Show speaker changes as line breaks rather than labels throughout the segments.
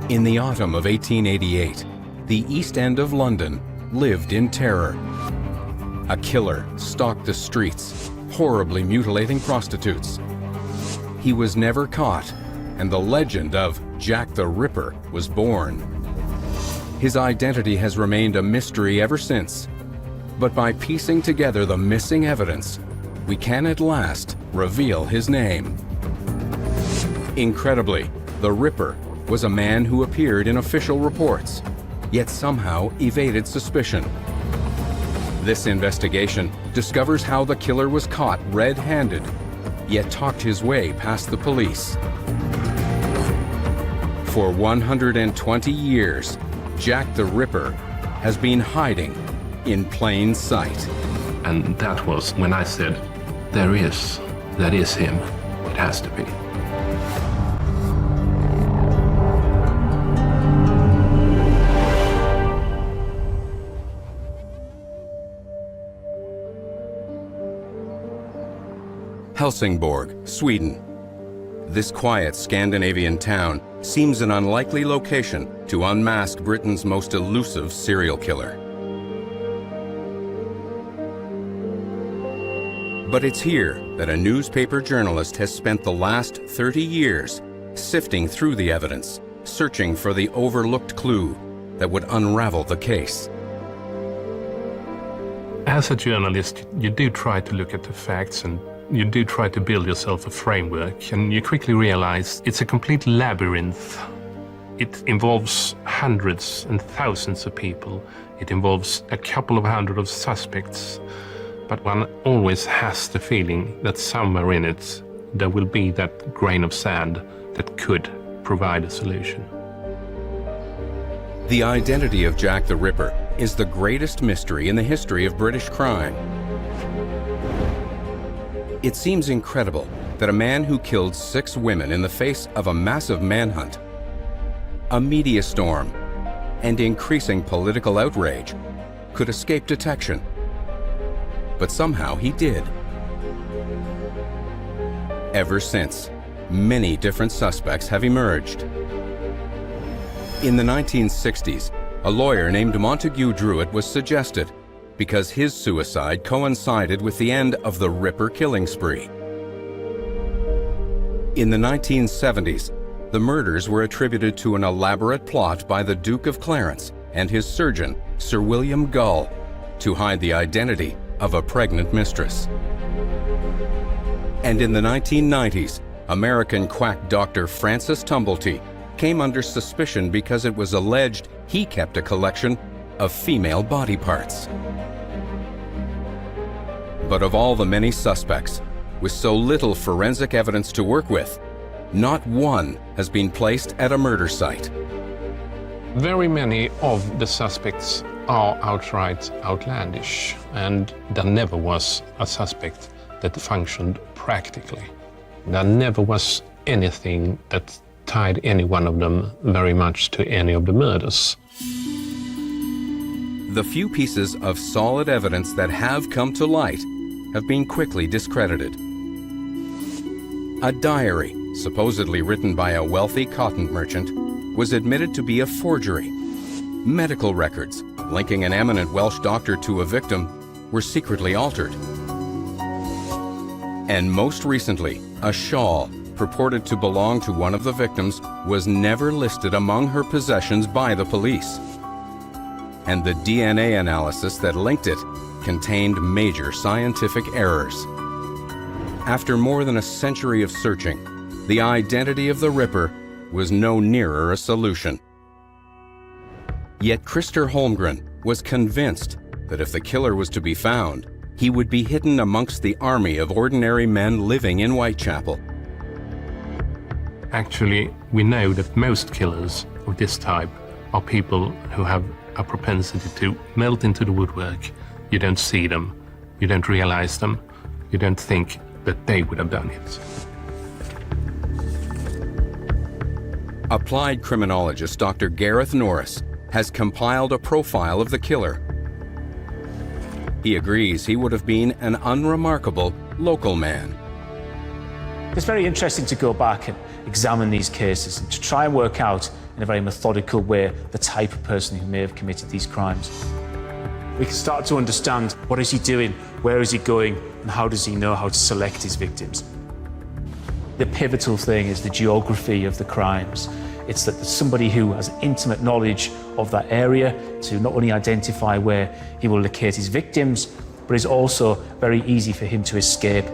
In the autumn of 1888, the East End of London lived in terror. A killer stalked the streets, horribly mutilating prostitutes. He was never caught, and the legend of Jack the Ripper was born. His identity has remained a mystery ever since, but by piecing together the missing evidence, we can at last reveal his name. Incredibly, the Ripper was a man who appeared in official reports, yet somehow evaded suspicion. This investigation discovers how the killer was caught red-handed, yet talked his way past the police. For 120 years, Jack the Ripper has been hiding in plain sight.
And that was when I said, that is him, it has to be.
Helsingborg, Sweden. This quiet Scandinavian town seems an unlikely location to unmask Britain's most elusive serial killer. But it's here that a newspaper journalist has spent the last 30 years sifting through the evidence, searching for the overlooked clue that would unravel the case.
As a journalist, you do try to look at the facts and you do try to build yourself a framework, and you quickly realize it's a complete labyrinth. It involves hundreds and thousands of people. It involves a couple of hundred of suspects. But one always has the feeling that somewhere in it there will be that grain of sand that could provide a solution.
The identity of Jack the Ripper is the greatest mystery in the history of British crime. It seems incredible that a man who killed 6 women in the face of a massive manhunt, a media storm, and increasing political outrage could escape detection. But somehow he did. Ever since, many different suspects have emerged. In the 1960s, a lawyer named Montague Druitt was suggested because his suicide coincided with the end of the Ripper killing spree. In the 1970s, the murders were attributed to an elaborate plot by the Duke of Clarence and his surgeon, Sir William Gull, to hide the identity of a pregnant mistress. And in the 1990s, American quack doctor Francis Tumblety came under suspicion because it was alleged he kept a collection of female body parts. But of all the many suspects, with so little forensic evidence to work with, not one has been placed at a murder site.
Very many of the suspects are outright outlandish, and there never was a suspect that functioned practically. There never was anything that tied any one of them very much to any of the murders.
The few pieces of solid evidence that have come to light have been quickly discredited. A diary, supposedly written by a wealthy cotton merchant, was admitted to be a forgery. Medical records linking an eminent Welsh doctor to a victim were secretly altered. And most recently, a shawl purported to belong to one of the victims was never listed among her possessions by the police. And the DNA analysis that linked it contained major scientific errors. After more than a century of searching, the identity of the Ripper was no nearer a solution. Yet Christer Holmgren was convinced that if the killer was to be found, he would be hidden amongst the army of ordinary men living in Whitechapel.
Actually, we know that most killers of this type are people who have a propensity to melt into the woodwork. You don't see them, you don't realize them, you don't think that they would have done it.
Applied criminologist Dr. Gareth Norris has compiled a profile of the killer. He agrees he would have been an unremarkable local man.
It's very interesting to go back and examine these cases and to try and work out in a very methodical way the type of person who may have committed these crimes. We can start to understand what is he doing, where is he going, and how does he know how to select his victims. The pivotal thing is the geography of the crimes. It's that there's somebody who has intimate knowledge of that area to not only identify where he will locate his victims, but it's also very easy for him to escape.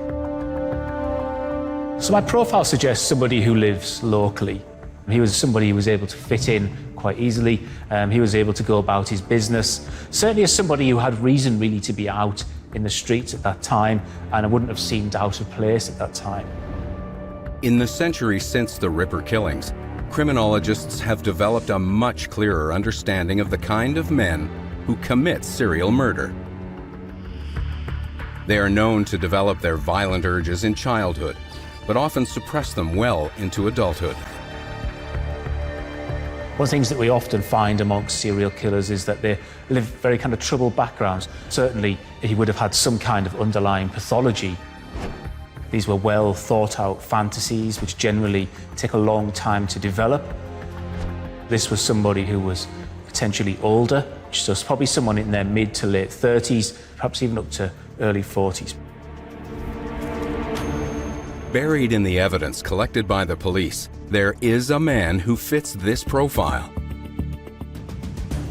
So my profile suggests somebody who lives locally. He was somebody who was able to fit in quite easily. He was able to go about his business. Certainly as somebody who had reason really to be out in the streets at that time, and it wouldn't have seemed out of place at that time.
In the century since the Ripper killings, criminologists have developed a much clearer understanding of the kind of men who commit serial murder. They are known to develop their violent urges in childhood, but often suppress them well into adulthood.
One of the things that we often find amongst serial killers is that they live very kind of troubled backgrounds. Certainly, he would have had some kind of underlying pathology. These were well thought out fantasies, which generally take a long time to develop. This was somebody who was potentially older, so it's probably someone in their mid to late 30s, perhaps even up to early 40s.
Buried in the evidence collected by the police, there is a man who fits this profile.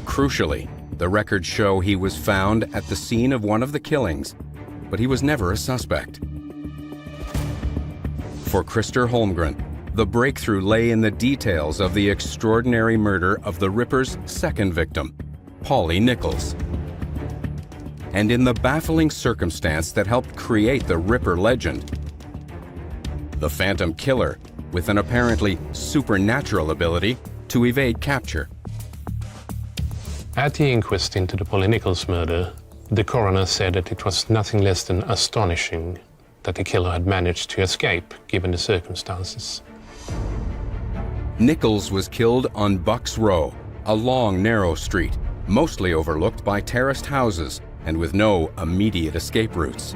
Crucially, the records show he was found at the scene of one of the killings, but he was never a suspect. For Christer Holmgren, the breakthrough lay in the details of the extraordinary murder of the Ripper's second victim, Polly Nichols, and in the baffling circumstance that helped create the Ripper legend. The Phantom Killer, with an apparently supernatural ability to evade capture.
At the inquest into the Polly Nichols murder, the coroner said that it was nothing less than astonishing that the killer had managed to escape, given the circumstances.
Nichols was killed on Bucks Row, a long, narrow street, mostly overlooked by terraced houses and with no immediate escape routes.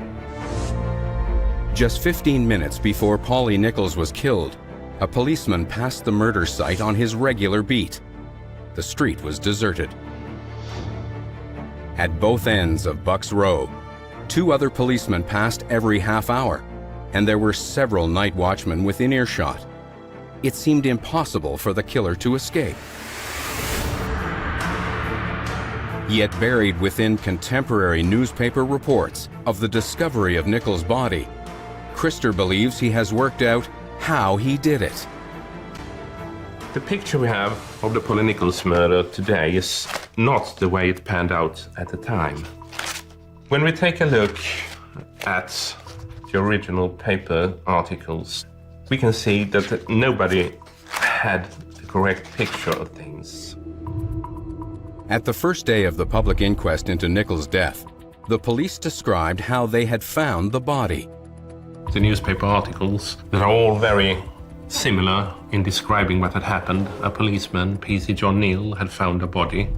Just 15 minutes before Polly Nichols was killed, a policeman passed the murder site on his regular beat. The street was deserted. At both ends of Bucks Row, 2 other policemen passed every half hour, and there were several night watchmen within earshot. It seemed impossible for the killer to escape. Yet buried within contemporary newspaper reports of the discovery of Nichols' body, Christer believes he has worked out how he did it.
The picture we have of the Polly Nichols murder today is not the way it panned out at the time. When we take a look at the original paper articles, we can see that nobody had the correct picture of things.
At the first day of the public inquest into Nichols' death, the police described how they had found the body.
The newspaper articles that are all very similar in describing what had happened. A policeman, PC John Neal, had found a body,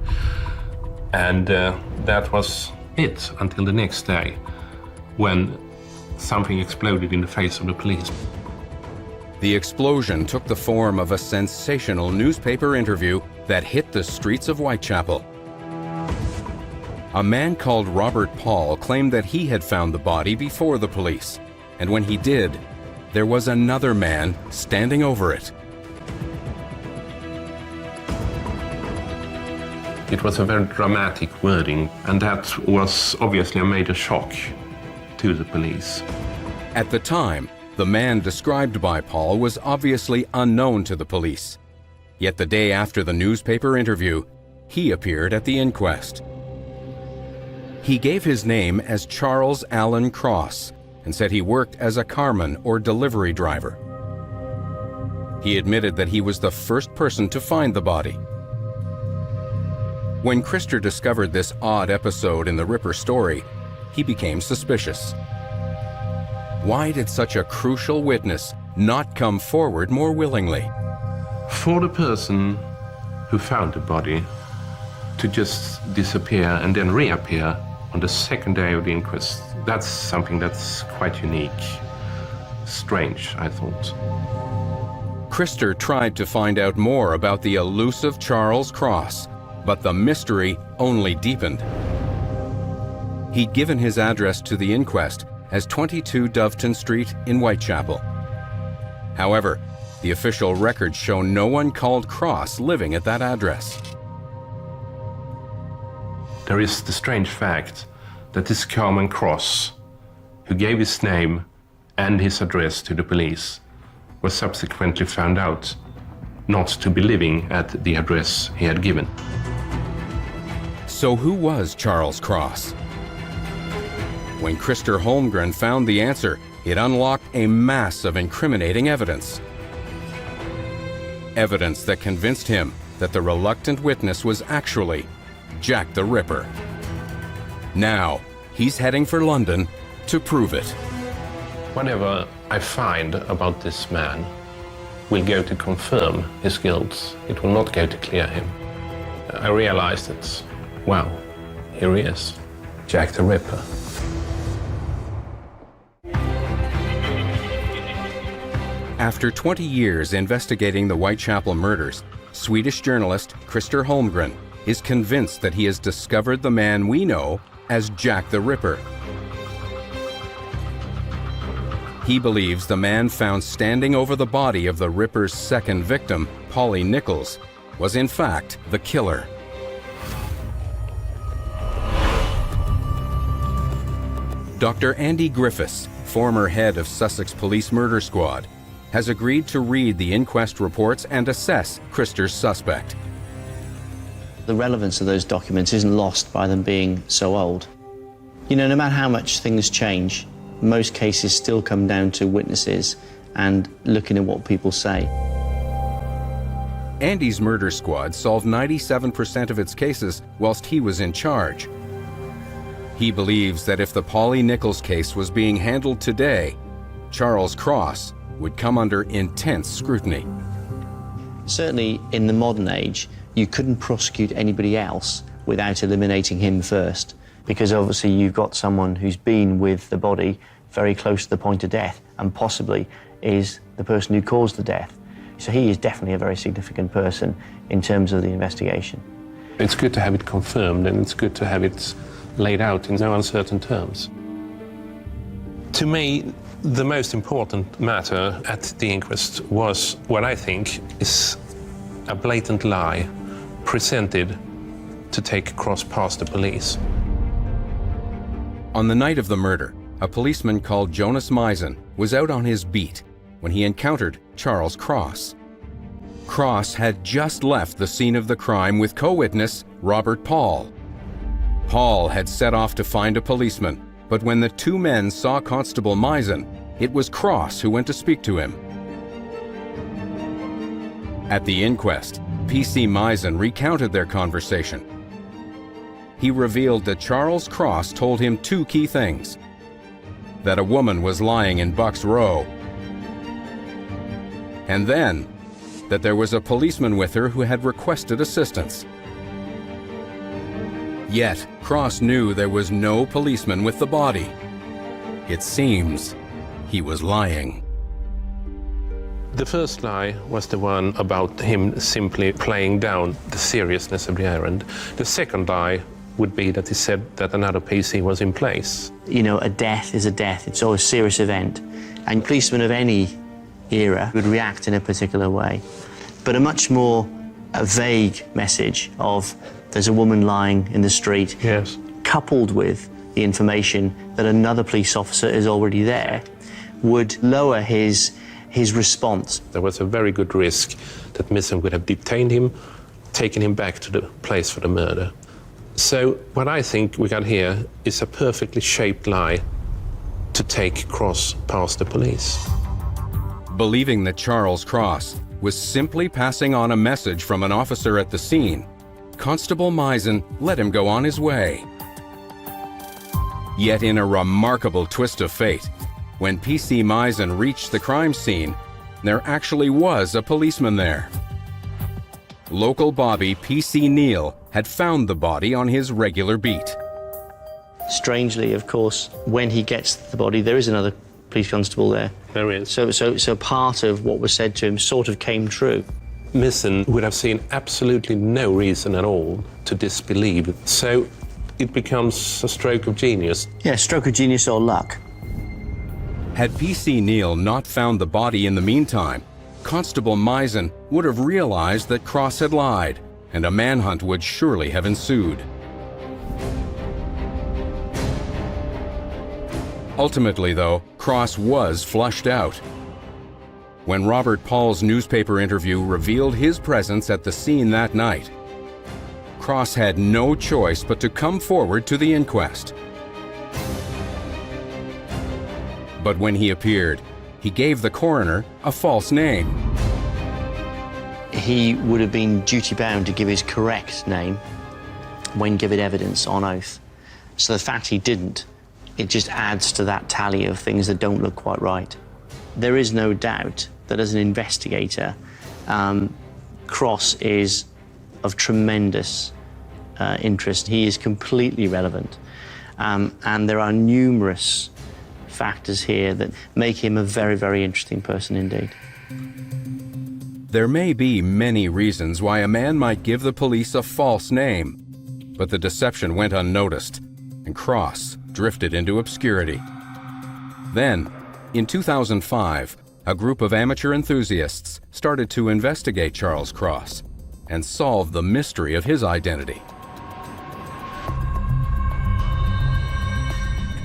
and that was it until the next day, when something exploded in the face of the police.
The explosion took the form of a sensational newspaper interview that hit the streets of Whitechapel. A man called Robert Paul claimed that he had found the body before the police, and when he did, there was another man standing over it.
It was a very dramatic wording, and that was obviously a major shock to the police.
At the time, the man described by Paul was obviously unknown to the police. Yet the day after the newspaper interview, he appeared at the inquest. He gave his name as Charles Allen Cross and said he worked as a carman or delivery driver. He admitted that he was the first person to find the body. When Christer discovered this odd episode in the Ripper story, he became suspicious. Why did such a crucial witness not come forward more willingly?
For the person who found the body to just disappear and then reappear on the second day of the inquest, that's something that's quite unique. Strange, I thought.
Christer tried to find out more about the elusive Charles Cross, but the mystery only deepened. He'd given his address to the inquest as 22 Doveton Street in Whitechapel. However, the official records show no one called Cross living at that address.
There is the strange fact that this Carmen Cross, who gave his name and his address to the police, was subsequently found out not to be living at the address he had given.
So who was Charles Cross? When Christer Holmgren found the answer, it unlocked a mass of incriminating evidence. Evidence that convinced him that the reluctant witness was actually Jack the Ripper. Now, he's heading for London to prove it.
Whatever I find about this man will go to confirm his guilt. It will not go to clear him. I realized that, wow, here he is, Jack the Ripper.
After 20 years investigating the Whitechapel murders, Swedish journalist Christer Holmgren is convinced that he has discovered the man we know as Jack the Ripper. He believes the man found standing over the body of the Ripper's second victim, Polly Nichols, was in fact the killer. Dr. Andy Griffiths, former head of Sussex Police Murder Squad, has agreed to read the inquest reports and assess Christer's suspect.
The relevance of those documents isn't lost by them being so old. You know, no matter how much things change, most cases still come down to witnesses and looking at what people say.
Andy's murder squad solved 97% of its cases whilst he was in charge. He believes that if the Polly Nichols case was being handled today, Charles Cross would come under intense scrutiny.
Certainly in the modern age, you couldn't prosecute anybody else without eliminating him first, because obviously you've got someone who's been with the body very close to the point of death and possibly is the person who caused the death. So he is definitely a very significant person in terms of the investigation.
It's good to have it confirmed, and it's good to have it laid out in no uncertain terms. To me, the most important matter at the inquest was what I think is a blatant lie presented to take Cross past the police.
On the night of the murder, a policeman called Jonas Meisen was out on his beat when he encountered Charles Cross. Cross had just left the scene of the crime with co-witness Robert Paul. Paul had set off to find a policeman, but when the two men saw Constable Meisen, it was Cross who went to speak to him. At the inquest, PC Meisen recounted their conversation. He revealed that Charles Cross told him two key things: that a woman was lying in Bucks Row, and then that there was a policeman with her who had requested assistance. Yet, Cross knew there was no policeman with the body. It seems he was lying.
The first lie was the one about him simply playing down the seriousness of the errand. The second lie would be that he said that another PC was in place.
You know, a death is a death. It's always a serious event. And policemen of any era would react in a particular way. But a much more vague message of there's a woman lying in the street,
Yes.
coupled with the information that another police officer is already there, would lower his response.
There was a very good risk that Meisen would have detained him, taken him back to the place for the murder. So what I think we got here is a perfectly shaped lie to take Cross past the police.
Believing that Charles Cross was simply passing on a message from an officer at the scene, Constable Meisen let him go on his way. Yet in a remarkable twist of fate, when PC Meisen reached the crime scene, there actually was a policeman there. Local Bobby PC Neal had found the body on his regular beat.
Strangely, of course, when he gets the body, there is another police constable there.
There is.
So part of what was said to him sort of came true.
Misson would have seen absolutely no reason at all to disbelieve. So it becomes a stroke of genius.
Yeah, stroke of genius or luck.
Had P.C. Neal not found the body in the meantime, Constable Misen would have realized that Cross had lied, and a manhunt would surely have ensued. Ultimately, though, Cross was flushed out. When Robert Paul's newspaper interview revealed his presence at the scene that night, Cross had no choice but to come forward to the inquest. But when he appeared, he gave the coroner a false name.
He would have been duty-bound to give his correct name when given evidence on oath. So the fact he didn't, it just adds to that tally of things that don't look quite right. There is no doubt that as an investigator, Cross is of tremendous interest. He is completely relevant. And there are numerous factors here that make him a very, very interesting person indeed.
There may be many reasons why a man might give the police a false name, but the deception went unnoticed, and Cross drifted into obscurity. Then, in 2005, a group of amateur enthusiasts started to investigate Charles Cross and solve the mystery of his identity.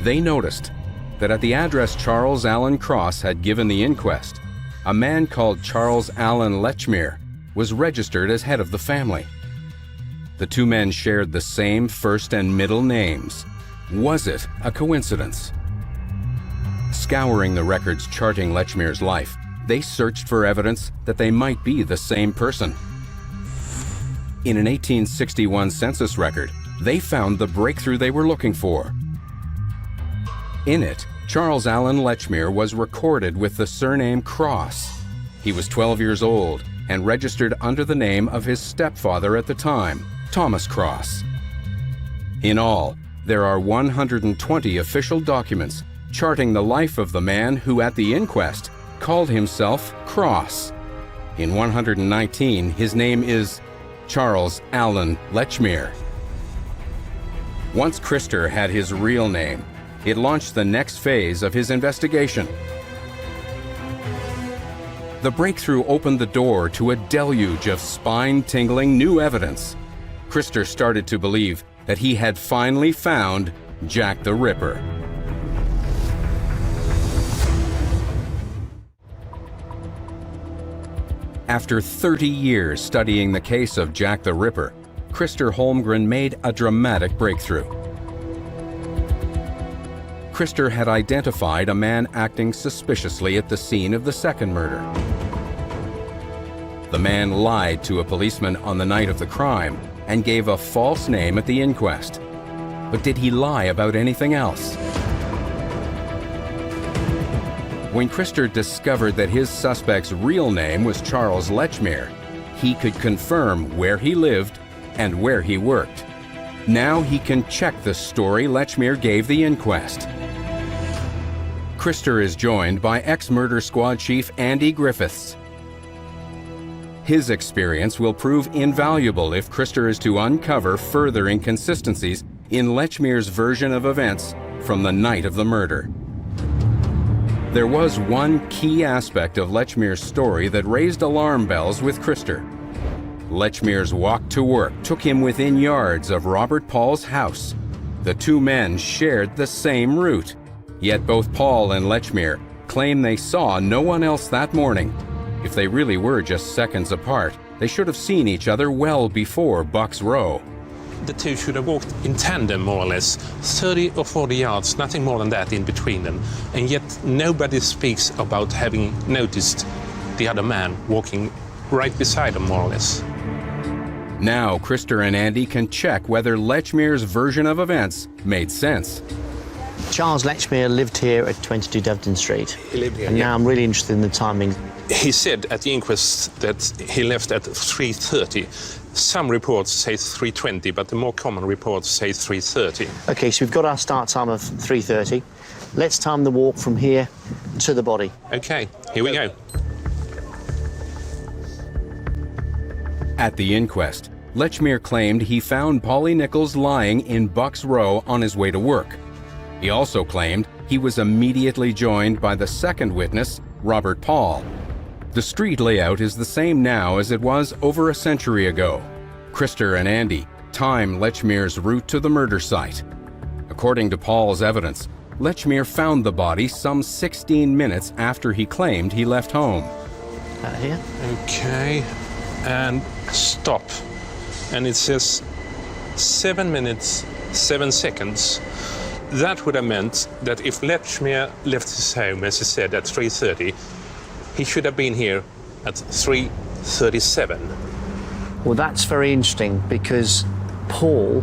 They noticed that at the address Charles Allen Cross had given the inquest, a man called Charles Allen Lechmere was registered as head of the family. The two men shared the same first and middle names. Was it a coincidence? Scouring the records charting Lechmere's life, they searched for evidence that they might be the same person. In an 1861 census record, they found the breakthrough they were looking for. In it, Charles Allen Lechmere was recorded with the surname Cross. He was 12 years old and registered under the name of his stepfather at the time, Thomas Cross. In all, there are 120 official documents charting the life of the man who at the inquest called himself Cross. In 119, his name is Charles Allen Lechmere. Once Christer had his real name, it launched the next phase of his investigation. The breakthrough opened the door to a deluge of spine-tingling new evidence. Christer started to believe that he had finally found Jack the Ripper. After 30 years studying the case of Jack the Ripper, Christer Holmgren made a dramatic breakthrough. Christer had identified a man acting suspiciously at the scene of the second murder. The man lied to a policeman on the night of the crime and gave a false name at the inquest. But did he lie about anything else? When Christer discovered that his suspect's real name was Charles Lechmere, he could confirm where he lived and where he worked. Now he can check the story Lechmere gave the inquest. Christer is joined by ex-murder squad chief Andy Griffiths. His experience will prove invaluable if Christer is to uncover further inconsistencies in Lechmere's version of events from the night of the murder. There was one key aspect of Lechmere's story that raised alarm bells with Christer. Lechmere's walk to work took him within yards of Robert Paul's house. The two men shared the same route, yet both Paul and Lechmere claim they saw no one else that morning. If they really were just seconds apart, they should have seen each other well before Bucks Row.
The two should have walked in tandem, more or less, 30 or 40 yards, nothing more than that in between them. And yet nobody speaks about having noticed the other man walking right beside them, more or less.
Now Christer and Andy can check whether Lechmere's version of events made sense.
Charles Lechmere lived here at 22 Doveton Street.
He lived here,
and
yeah.
now I'm really interested in the timing.
He said at the inquest that he left at 3:30. Some reports say 3:20, but the more common reports say 3:30.
Okay, so we've got our start time of 3:30. Let's time the walk from here to the body.
Okay, here we go.
At the inquest, Lechmere claimed he found Polly Nichols lying in Bucks Row on his way to work. He also claimed he was immediately joined by the second witness, Robert Paul. The street layout is the same now as it was over a century ago. Christer and Andy time Lechmere's route to the murder site. According to Paul's evidence, Lechmere found the body some 16 minutes after he claimed he left home.
Here.
Okay, and stop. And it says 7 minutes, 7 seconds. That would have meant that if Lechmere left his home, as he said, at 3:30, he should have been here at 3:37.
Well, that's very interesting because Paul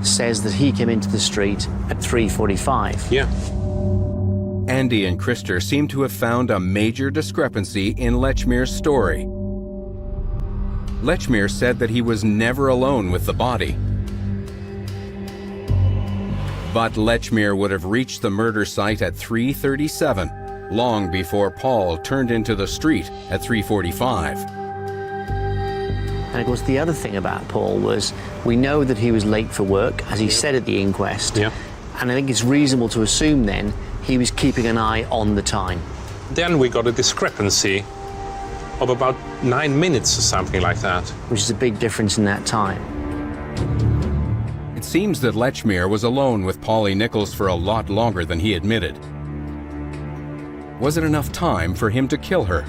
says that he came into the street at 3:45.
Yeah.
Andy and Christer seem to have found a major discrepancy in Lechmere's story. Lechmere said that he was never alone with the body. But Lechmere would have reached the murder site at 3:37, long before Paul turned into the street at 3:45.
And of course, the other thing about Paul was we know that he was late for work, as he said at the inquest.
Yeah.
And I think it's reasonable to assume then he was keeping an eye on the time.
Then we got a discrepancy of about 9 minutes or something like that.
Which is a big difference in that time.
It seems that Lechmere was alone with Polly Nichols for a lot longer than he admitted. Was it enough time for him to kill her?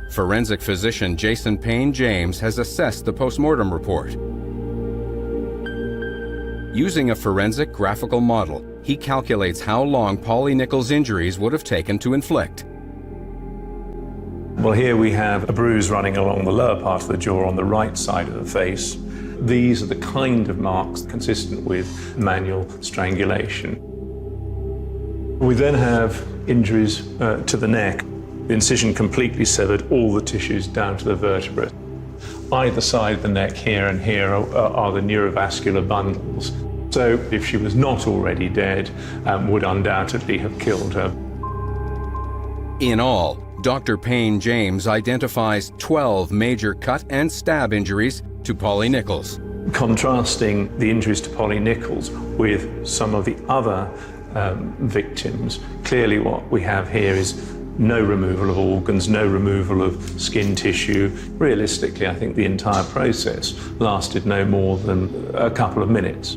Forensic physician Jason Payne James has assessed the postmortem report. Using a forensic graphical model, he calculates how long Polly Nichols' injuries would have taken to inflict.
Well, here we have a bruise running along the lower part of the jaw on the right side of the face. These are the kind of marks consistent with manual strangulation. We then have injuries to the neck. The incision completely severed all the tissues down to the vertebrae. Either side of the neck, here and here, are the neurovascular bundles. So if she was not already dead, would undoubtedly have killed her.
In all, Dr. Payne James identifies 12 major cut and stab injuries to Polly Nichols.
Contrasting the injuries to Polly Nichols with some of the other victims, clearly what we have here is no removal of organs, no removal of skin tissue. Realistically, I think the entire process lasted no more than a couple of minutes.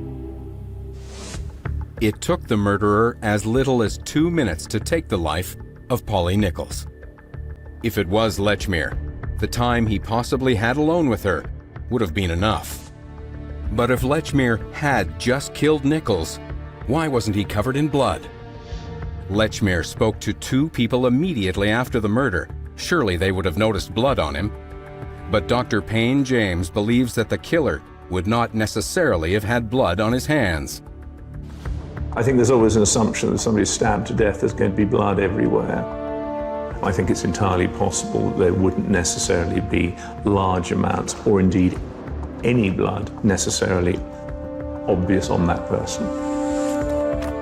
It took the murderer as little as 2 minutes to take the life of Polly Nichols. If it was Lechmere, the time he possibly had alone with her would have been enough. But if Lechmere had just killed Nichols, why wasn't he covered in blood? Lechmere spoke to 2 people immediately after the murder. Surely they would have noticed blood on him. But Dr. Payne James believes that the killer would not necessarily have had blood on his hands.
I think there's always an assumption that somebody's stabbed to death, there's going to be blood everywhere. I think it's entirely possible that there wouldn't necessarily be large amounts, or indeed any blood necessarily obvious on that person.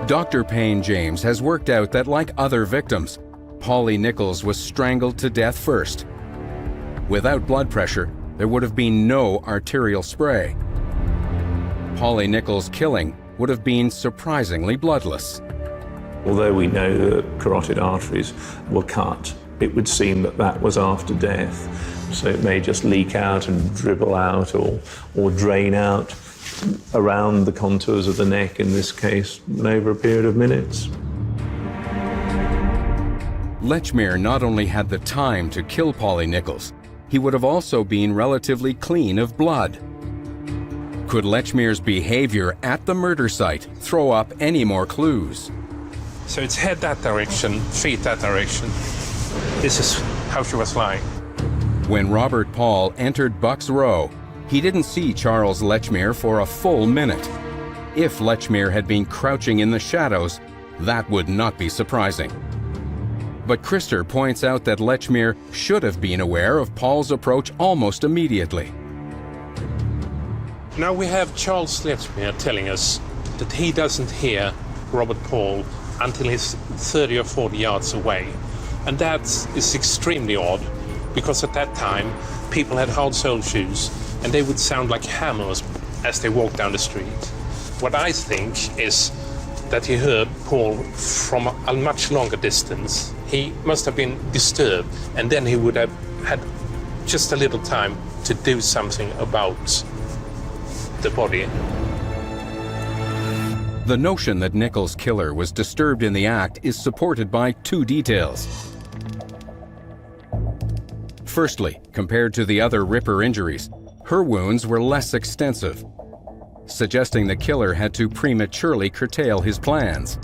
Dr. Payne James has worked out that, like other victims, Polly Nichols was strangled to death first. Without blood pressure, there would have been no arterial spray. Polly Nichols' killing would have been surprisingly bloodless.
Although we know that carotid arteries were cut, it would seem that that was after death. So it may just leak out and dribble out or drain out around the contours of the neck, in this case, over a period of minutes.
Lechmere not only had the time to kill Polly Nichols, he would have also been relatively clean of blood. Could Lechmere's behavior at the murder site throw up any more clues?
So it's head that direction, feet that direction. This is how she was lying.
When Robert Paul entered Bucks Row, he didn't see Charles Lechmere for a full minute. If Lechmere had been crouching in the shadows, that would not be surprising. But Christer points out that Lechmere should have been aware of Paul's approach almost immediately.
Now we have Charles Lechmere telling us that he doesn't hear Robert Paul until he's 30 or 40 yards away. And that is extremely odd, because at that time, people had hard-soled shoes, and they would sound like hammers as they walked down the street. What I think is that he heard Paul from a much longer distance. He must have been disturbed, and then he would have had just a little time to do something about the body.
The notion that Nichols' killer was disturbed in the act is supported by two details. Firstly, compared to the other Ripper injuries, her wounds were less extensive, suggesting the killer had to prematurely curtail his plans.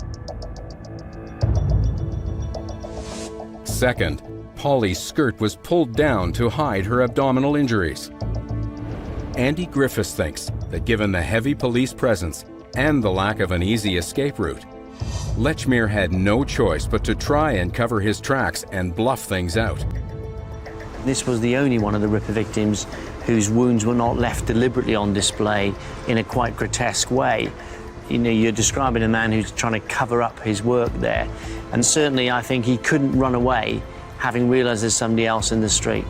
Second, Polly's skirt was pulled down to hide her abdominal injuries. Andy Griffiths thinks that given the heavy police presence and the lack of an easy escape route, Lechmere had no choice but to try and cover his tracks and bluff things out.
This was the only one of the Ripper victims whose wounds were not left deliberately on display in a quite grotesque way. You know, you're describing a man who's trying to cover up his work there. And certainly I think he couldn't run away having realized there's somebody else in the street.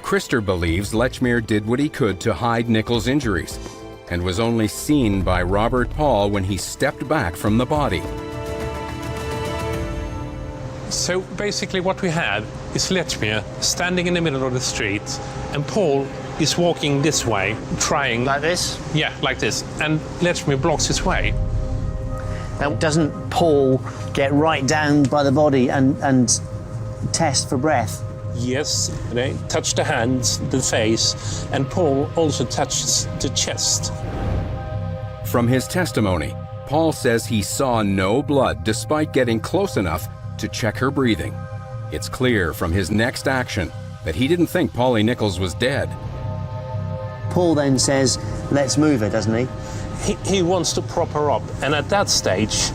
Christer believes Lechmere did what he could to hide Nichols' injuries and was only seen by Robert Paul when he stepped back from the body.
So basically what we had is Lechmere standing in the middle of the street, and Paul is walking this way, trying...
Like this?
Yeah, like this. And Lechmere blocks his way.
Now, doesn't Paul get right down by the body and test for breath?
Yes, they touch the hands, the face, and Paul also touches the chest.
From his testimony, Paul says he saw no blood despite getting close enough to check her breathing. It's clear from his next action that he didn't think Polly Nichols was dead.
Paul then says, let's move her, doesn't he?
He wants to prop her up, and at that stage,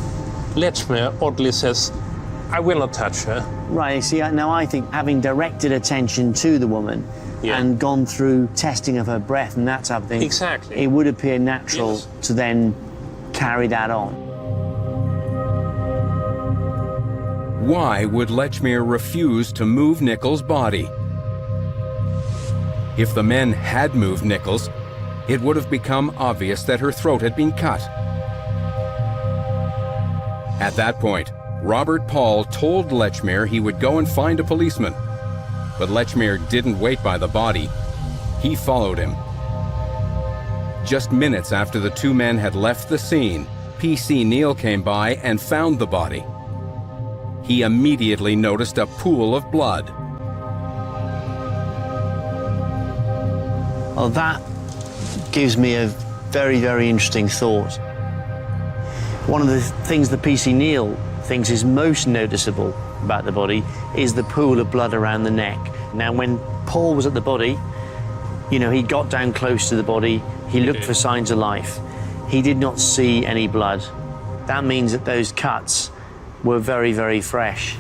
Lechmere oddly says, I will not touch her.
Right, see, now I think having directed attention to the woman and gone through testing of her breath and that type of thing,
exactly,
it would appear natural to then carry that on.
Why would Lechmere refuse to move Nichols' body? If the men had moved Nichols, it would have become obvious that her throat had been cut. At that point, Robert Paul told Lechmere he would go and find a policeman. But Lechmere didn't wait by the body. He followed him. Just minutes after the two men had left the scene, P.C. Neal came by and found the body. He immediately noticed a pool of blood.
Well, that gives me a very, very interesting thought. One of the things that P.C. Neal thinks is most noticeable about the body is the pool of blood around the neck. Now, when Paul was at the body, you know, he got down close to the body, he looked for signs of life. He did not see any blood. That means that those cuts were very, very fresh.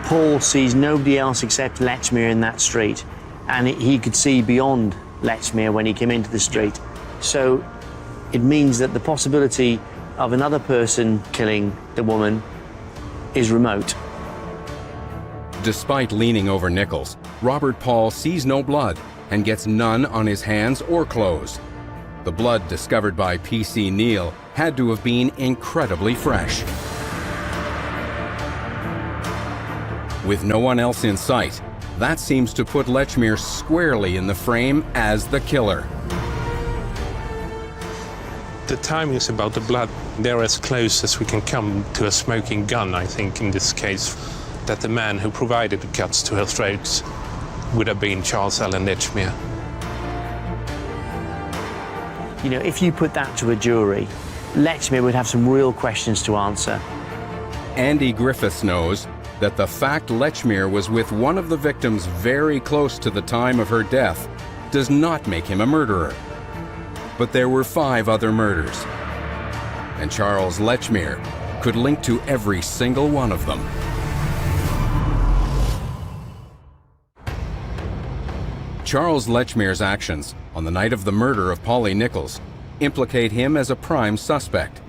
Paul sees nobody else except Lechmere in that street, and he could see beyond Lechmere when he came into the street. So it means that the possibility of another person killing the woman is remote.
Despite leaning over Nichols, Robert Paul sees no blood and gets none on his hands or clothes. The blood discovered by P.C. Neal had to have been incredibly fresh. With no one else in sight, that seems to put Lechmere squarely in the frame as the killer.
The timings about the blood, they're as close as we can come to a smoking gun, I think, in this case, that the man who provided the cuts to her throat would have been Charles Allen Lechmere.
You know, if you put that to a jury, Lechmere would have some real questions to answer.
Andy Griffiths knows that the fact Lechmere was with one of the victims very close to the time of her death does not make him a murderer. But there were 5 other murders, and Charles Lechmere could link to every single one of them. Charles Lechmere's actions on the night of the murder of Polly Nichols implicate him as a prime suspect.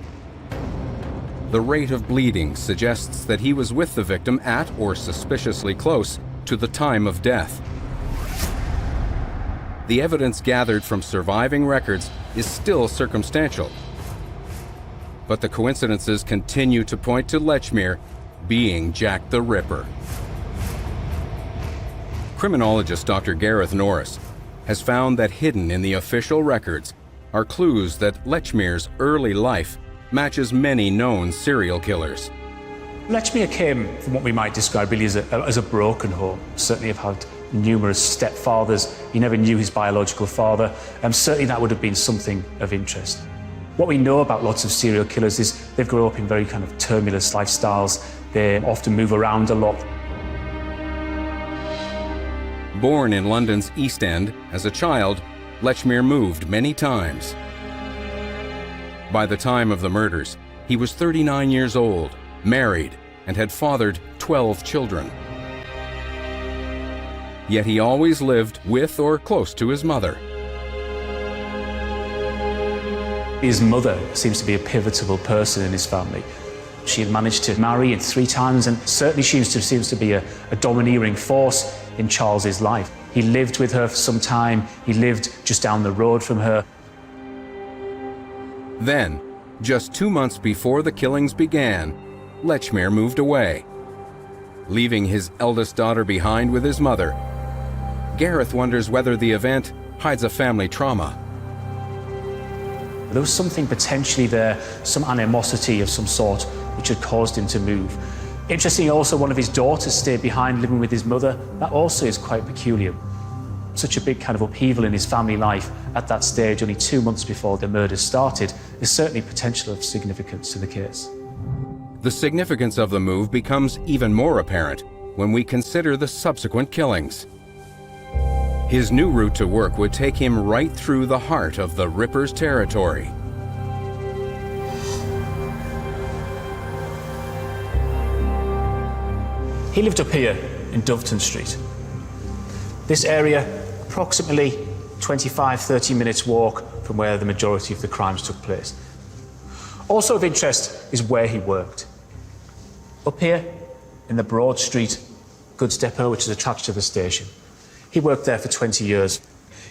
The rate of bleeding suggests that he was with the victim at or suspiciously close to the time of death. The evidence gathered from surviving records is still circumstantial, but the coincidences continue to point to Lechmere being Jack the Ripper. Criminologist Dr. Gareth Norris has found that hidden in the official records are clues that Lechmere's early life matches many known serial killers.
Lechmere came from what we might describe really as a broken home. Certainly have had numerous stepfathers. He never knew his biological father. Certainly that would have been something of interest. What we know about lots of serial killers is they've grown up in very kind of tumultuous lifestyles. They often move around a lot.
Born in London's East End as a child, Lechmere moved many times. By the time of the murders, he was 39 years old, married, and had fathered 12 children. Yet he always lived with or close to his mother.
His mother seems to be a pivotal person in his family. She had managed to marry 3 times, and certainly she seems to be a domineering force in Charles's life. He lived with her for some time. He lived just down the road from her.
Then, just 2 months before the killings began, Lechmere moved away, leaving his eldest daughter behind with his mother. Gareth wonders whether the event hides a family trauma.
There was something potentially there, some animosity of some sort, which had caused him to move. Interestingly, also, one of his daughters stayed behind living with his mother. That also is quite peculiar. Such a big kind of upheaval in his family life at that stage, only 2 months before the murders started, is certainly potential of significance to the case.
The significance of the move becomes even more apparent when we consider the subsequent killings. His new route to work would take him right through the heart of the Ripper's territory.
He lived up here in Doveton Street. This area, approximately 25-30 minutes walk from where the majority of the crimes took place. Also of interest is where he worked. Up here in the Broad Street goods depot, which is attached to the station. He worked there for 20 years.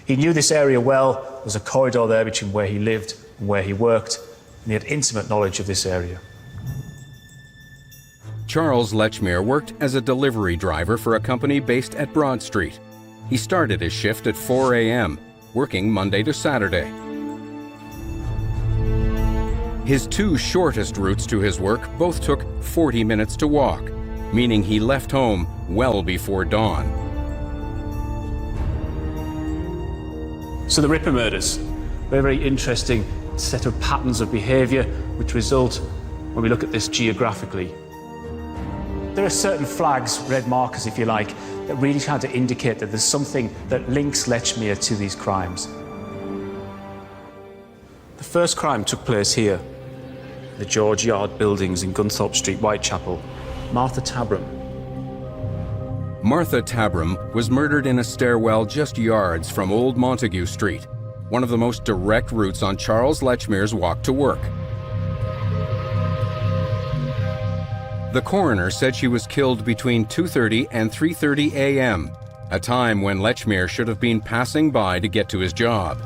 He knew this area well. There was a corridor there between where he lived and where he worked, and he had intimate knowledge of this area.
Charles Lechmere worked as a delivery driver for a company based at Broad Street. He started his shift at 4 a.m., working Monday to Saturday. His 2 shortest routes to his work both took 40 minutes to walk, meaning he left home well before dawn.
So the Ripper murders, a very interesting set of patterns of behaviour which result when we look at this geographically. There are certain flags, red markers if you like, that really try to indicate that there's something that links Lechmere to these crimes. The first crime took place here, the George Yard buildings in Gunthorpe Street, Whitechapel. Martha Tabram.
Martha Tabram was murdered in a stairwell just yards from Old Montague Street, one of the most direct routes on Charles Lechmere's walk to work. The coroner said she was killed between 2:30 and 3:30 a.m., a time when Lechmere should have been passing by to get to his job.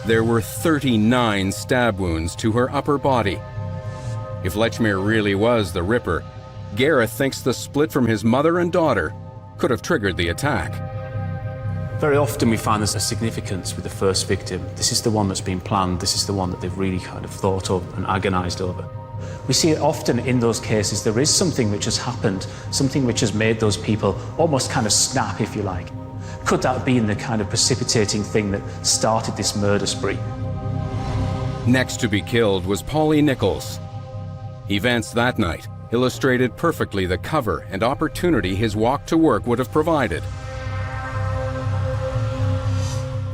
There were 39 stab wounds to her upper body. If Lechmere really was the Ripper, Gareth thinks the split from his mother and daughter could have triggered the attack.
Very often we find there's a significance with the first victim. This is the one that's been planned. This is the one that they've really kind of thought of and agonised over. We see it often in those cases. There is something which has happened, something which has made those people almost kind of snap, if you like. Could that have been the kind of precipitating thing that started this murder spree?
Next to be killed was Polly Nichols. Events that night illustrated perfectly the cover and opportunity his walk to work would have provided.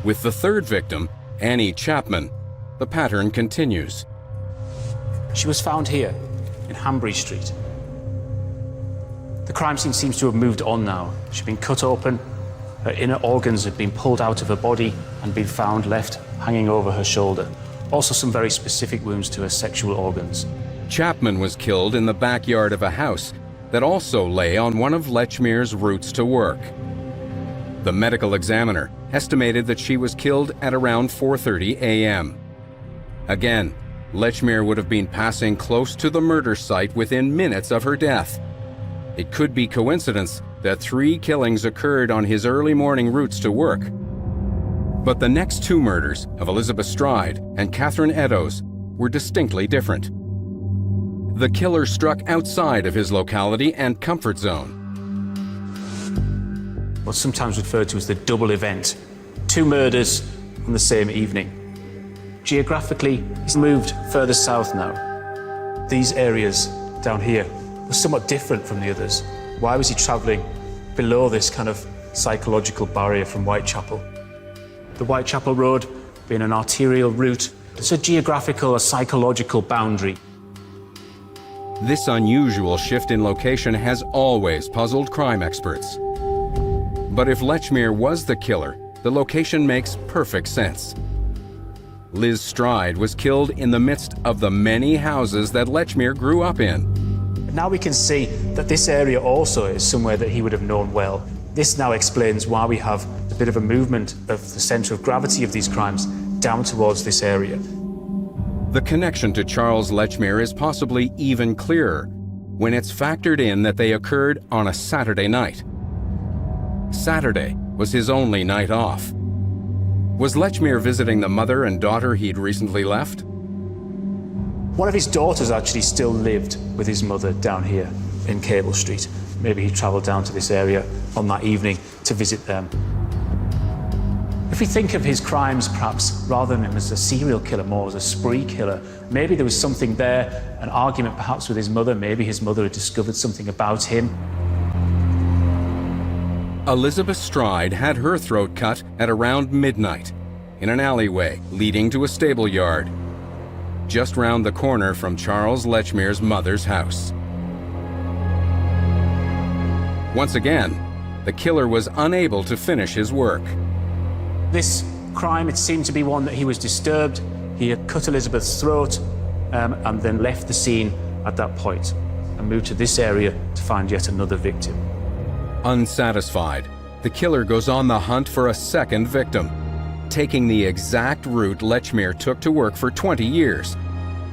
With the third victim, Annie Chapman, the pattern continues.
She was found here, in Hanbury Street. The crime scene seems to have moved on now. She'd been cut open, her inner organs had been pulled out of her body and been found left hanging over her shoulder. Also some very specific wounds to her sexual organs.
Chapman was killed in the backyard of a house that also lay on one of Lechmere's routes to work. The medical examiner estimated that she was killed at around 4:30 a.m. Again, Lechmere would have been passing close to the murder site within minutes of her death. It could be coincidence that 3 killings occurred on his early morning routes to work. But the next 2 murders of Elizabeth Stride and Catherine Eddowes were distinctly different. The killer struck outside of his locality and comfort zone.
What's sometimes referred to as the double event. 2 murders on the same evening. Geographically, he's moved further south now. These areas down here were somewhat different from the others. Why was he travelling below this kind of psychological barrier from Whitechapel? The Whitechapel Road being an arterial route, it's a geographical or psychological boundary.
This unusual shift in location has always puzzled crime experts. But if Lechmere was the killer, the location makes perfect sense. Liz Stride was killed in the midst of the many houses that Lechmere grew up in.
Now we can see that this area also is somewhere that he would have known well. This now explains why we have a bit of a movement of the centre of gravity of these crimes down towards this area.
The connection to Charles Lechmere is possibly even clearer when it's factored in that they occurred on a Saturday night. Saturday was his only night off. Was Lechmere visiting the mother and daughter he'd recently left?
One of his daughters actually still lived with his mother down here in Cable Street. Maybe he travelled down to this area on that evening to visit them. If we think of his crimes perhaps rather than him as a serial killer, more as a spree killer, maybe there was something there, an argument perhaps with his mother, maybe his mother had discovered something about him.
Elizabeth Stride had her throat cut at around midnight in an alleyway leading to a stable yard, just round the corner from Charles Lechmere's mother's house. Once again, the killer was unable to finish his work.
This crime, it seemed to be one that he was disturbed. He had cut Elizabeth's throat and then left the scene at that point and moved to this area to find yet another victim.
Unsatisfied, the killer goes on the hunt for a second victim, taking the exact route Lechmere took to work for 20 years,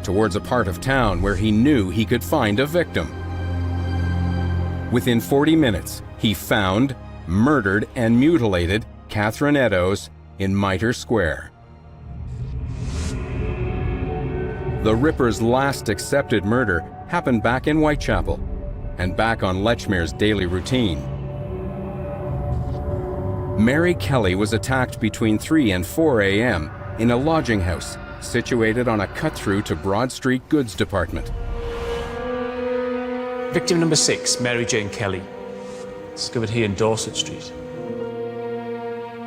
towards a part of town where he knew he could find a victim. Within 40 minutes, he found, murdered, and mutilated Catherine Eddowes in Mitre Square. The Ripper's last accepted murder happened back in Whitechapel and back on Lechmere's daily routine. Mary Kelly was attacked between 3 and 4 a.m. in a lodging house situated on a cut-through to Broad Street goods department.
Victim number 6, Mary Jane Kelly, discovered here in Dorset Street.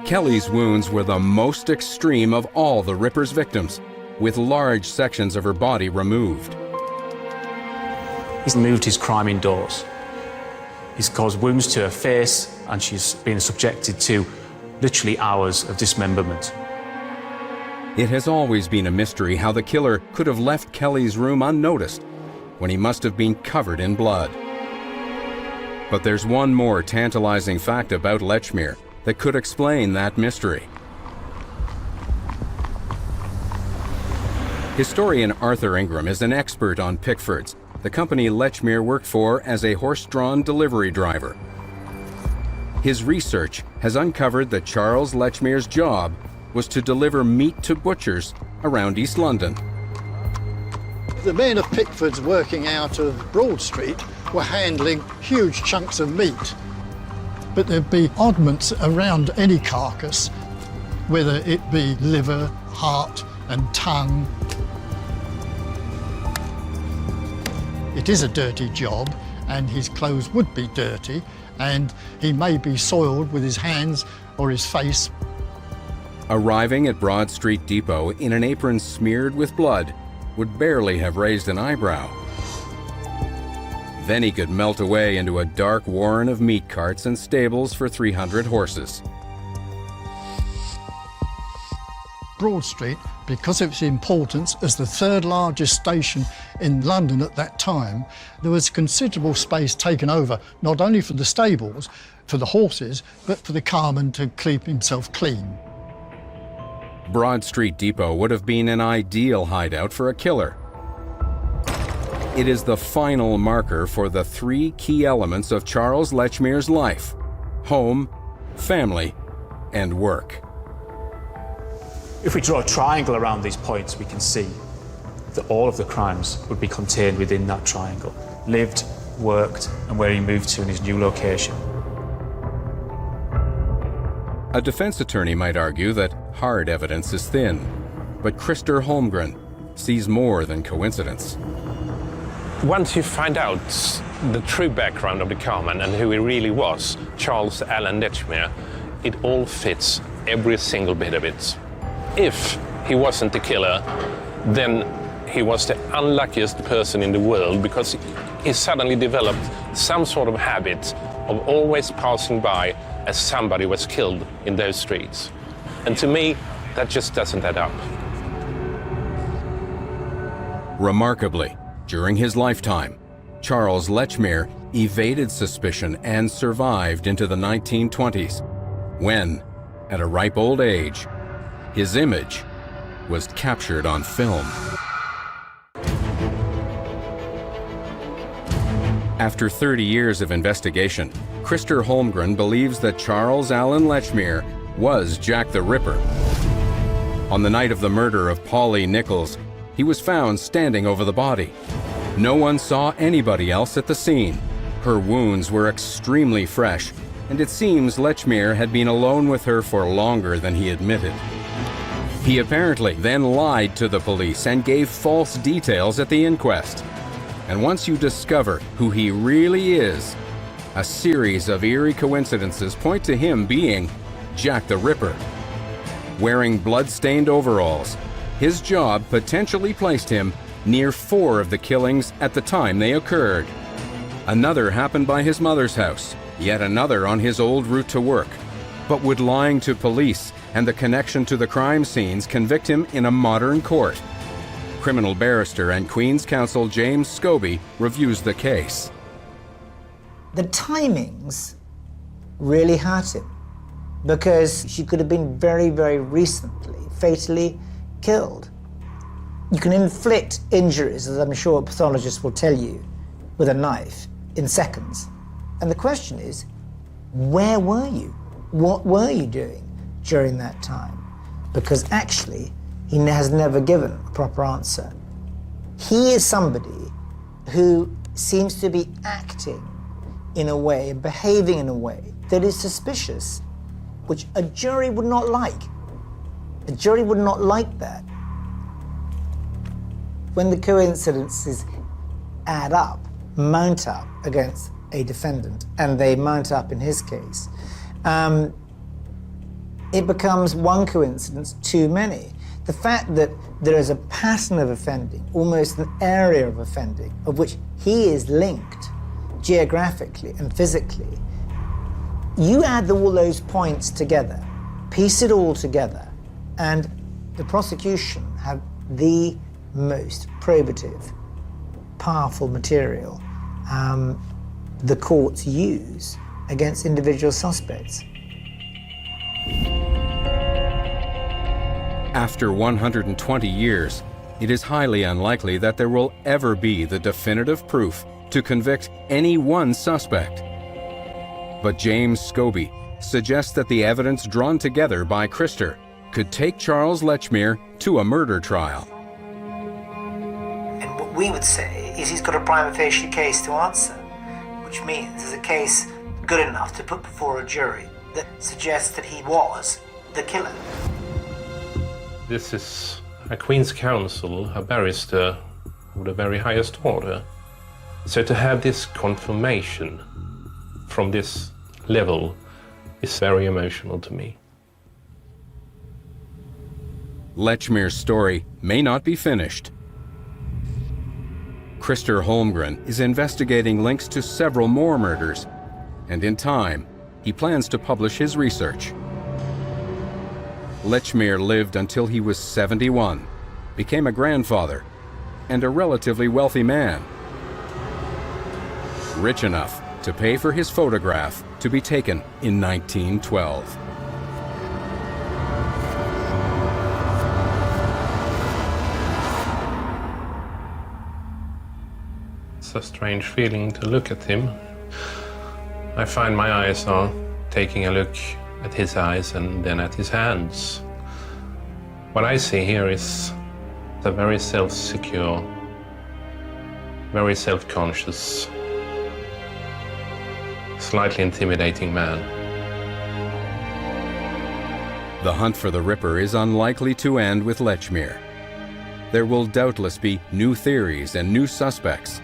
Kelly's wounds were the most extreme of all the Ripper's victims, with large sections of her body removed.
He's moved his crime indoors. He's caused wounds to her face, and she's been subjected to literally hours of dismemberment.
It has always been a mystery how the killer could have left Kelly's room unnoticed when he must have been covered in blood. But there's one more tantalizing fact about Lechmere that could explain that mystery. Historian Arthur Ingram is an expert on Pickfords, the company Lechmere worked for as a horse-drawn delivery driver. His research has uncovered that Charles Lechmere's job was to deliver meat to butchers around East London.
The men of Pickfords working out of Broad Street were handling huge chunks of meat. But there'd be oddments around any carcass, whether it be liver, heart and tongue. It is a dirty job, and his clothes would be dirty, and he may be soiled with his hands or his face.
Arriving at Broad Street Depot in an apron smeared with blood would barely have raised an eyebrow. Then he could melt away into a dark warren of meat carts and stables for 300 horses.
Broad Street, because of its importance as the third largest station in London at that time, there was considerable space taken over, not only for the stables, for the horses, but for the carman to keep himself clean.
Broad Street Depot would have been an ideal hideout for a killer. It is the final marker for the three key elements of Charles Lechmere's life: home, family, and work.
If we draw a triangle around these points, we can see that all of the crimes would be contained within that triangle. Lived, worked, and where he moved to in his new location.
A defense attorney might argue that hard evidence is thin, but Christer Holmgren sees more than coincidence.
Once you find out the true background of the carman and who he really was, Charles Allen Lechmere, it all fits, every single bit of it. If he wasn't the killer, then he was the unluckiest person in the world, because he suddenly developed some sort of habit of always passing by as somebody was killed in those streets. And to me, that just doesn't add up.
Remarkably, during his lifetime, Charles Lechmere evaded suspicion and survived into the 1920s, when, at a ripe old age, his image was captured on film. After 30 years of investigation, Christer Holmgren believes that Charles Allen Lechmere was Jack the Ripper. On the night of the murder of Polly Nichols, he was found standing over the body. No one saw anybody else at the scene. Her wounds were extremely fresh, and it seems Lechmere had been alone with her for longer than he admitted. He apparently then lied to the police and gave false details at the inquest. And once you discover who he really is, a series of eerie coincidences point to him being Jack the Ripper. Wearing blood-stained overalls, his job potentially placed him near 4 of the killings at the time they occurred. Another happened by his mother's house, yet another on his old route to work. But would lying to police and the connection to the crime scenes convict him in a modern court? Criminal barrister and Queen's Counsel James Scobie reviews the case.
The timings really hurt him, because she could have been very, very recently fatally killed. You can inflict injuries, as I'm sure a pathologist will tell you, with a knife in seconds. And the question is, where were you? What were you doing during that time? Because actually, he has never given a proper answer. He is somebody who seems to be acting in a way and behaving in a way that is suspicious, which a jury would not like. A jury would not like that. When the coincidences add up, mount up against a defendant, and they mount up in his case, it becomes one coincidence too many. The fact that there is a pattern of offending, almost an area of offending, of which he is linked geographically and physically, you add all those points together, piece it all together, and the prosecution have the most probative, powerful material the courts use against individual suspects.
After 120 years, it is highly unlikely that there will ever be the definitive proof to convict any one suspect. But James Scobie suggests that the evidence drawn together by Christer could take Charles Lechmere to a murder trial.
And what we would say is he's got a prima facie case to answer, which means there's a case good enough to put before a jury that suggests that he was the killer.
This is a Queen's Counsel, a barrister of the very highest order. So to have this confirmation from this level is very emotional to me.
Lechmere's story may not be finished. Christer Holmgren is investigating links to several more murders, and in time, he plans to publish his research. Lechmere lived until he was 71, became a grandfather, and a relatively wealthy man. Rich enough to pay for his photograph to be taken in 1912.
It's a strange feeling to look at him. I find my eyes are taking a look at his eyes and then at his hands. What I see here is a very self-secure, very self-conscious, slightly intimidating man.
The hunt for the Ripper is unlikely to end with Lechmere. There will doubtless be new theories and new suspects.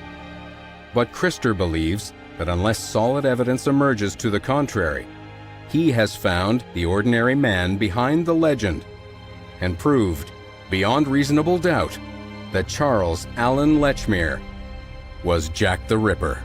But Christer believes that unless solid evidence emerges to the contrary, he has found the ordinary man behind the legend and proved, beyond reasonable doubt, that Charles Allen Lechmere was Jack the Ripper.